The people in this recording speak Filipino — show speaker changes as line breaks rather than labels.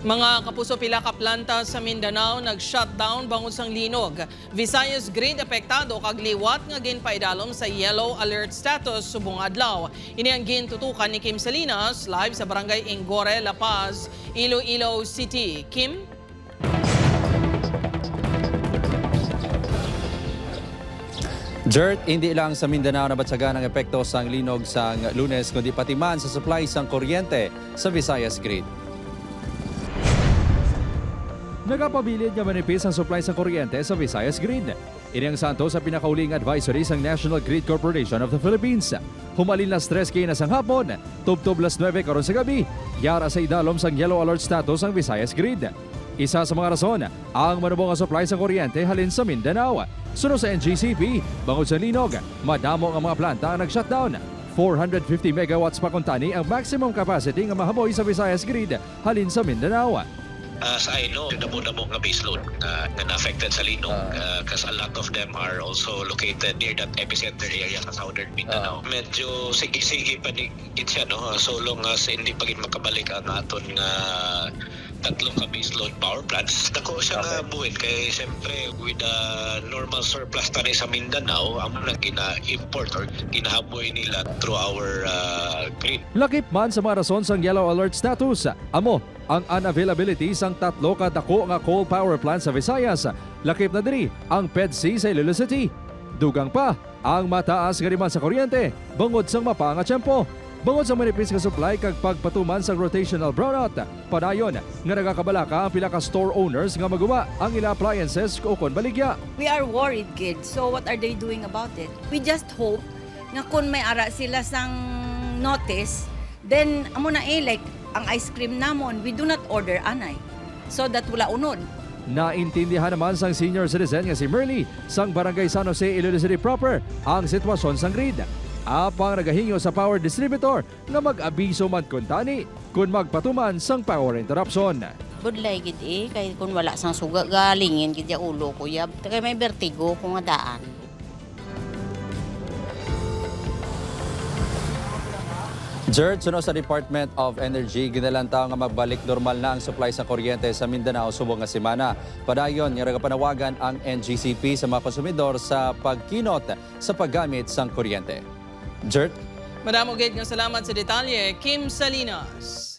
Mga kapuso pila ka planta sa Mindanao nag-shutdown bangod sang linog. Visayas grid apektado kag liwat nga ginpaidalom sa yellow alert status subong adlaw. Ini ang gintutukan ni Kim Salinas live sa Barangay Ingore, La Paz, Iloilo City. Kim?
Dirt, hindi lang sa Mindanao nabatsagan ang epekto sang linog sang Lunes kundi pati man sa supply sang kuryente sa Visayas grid.
Nagapabilid nga manipis ang supply sa kuryente sa Visayas Grid. Ini ang santo sa pinakauling advisory sang National Grid Corporation of the Philippines. Humalin las 3 kina sang hapon, tubtob las 9 karon sa gabi, yara sa idalom sang yellow alert status ang Visayas Grid. Isa sa mga rason, ang manubong nga supply sa kuryente halin sa Mindanao. Sunod sa NGCP, bangod sa linog, madamo ang mga planta ang nag-shutdown. 450 megawatts pa kuntani ang maximum capacity nga mahamoy sa Visayas Grid halin sa Mindanao.
As I know, damo-damo nga baseload nga na-affected sa linog because a lot of them are also located near that epicenter area sa southern Mindanao. Medyo sige-sige pa ni siya, no? So long as hindi pa rin makabalik ang aton nga tatlong ka baseload power plants. Dako siya nga buhin kay siyempre with the normal surplus tani sa Mindanao, ang nang gina-import or ginahaboy nila through our grid.
Lakip man sa mga rason sang yellow alert status, amo ang unavailability sang tatlo ka dako nga coal power plant sa Visayas. Lakip na diri ang PEDC sa Iloilo City. Dugang pa ang mataas nga demand sa kuryente bangod sang mapa nga tiyempo. Bangod sa manipis nga supply kag pagpatuman sa rotational brownout, padayon nga nagakabalaka ang pila ka store owners nga magawa ang ila appliances ukon baligya.
We are worried, kids. So what are they doing about it? We just hope nga kung may ara sila sang notice, then amo na like ang ice cream namon, we do not order anay. So that wala unod.
Naintindihan naman sang senior citizen nga si Merly sang Barangay San Jose, Iloilo City proper ang sitwasyon sang grid. Apang nagahingo sa power distributor nga mag-abiso man kuntani kung magpatuman sang power interruption.
Budlay gid kay kung wala sang suga galingin gid ya ulo ko ya. Kay may vertigo kung nga daan.
Dirt, sunod sa Department of Energy, ginalantaw nga magbalik normal na ang supply sa kuryente sa Mindanao subong nga semana. Padayon, nga panawagan ang NGCP sa mga konsumidor sa pagkinot sa paggamit sang kuryente. Dirt?
Madamo gid nga salamat sa detalye, Kim Salinas.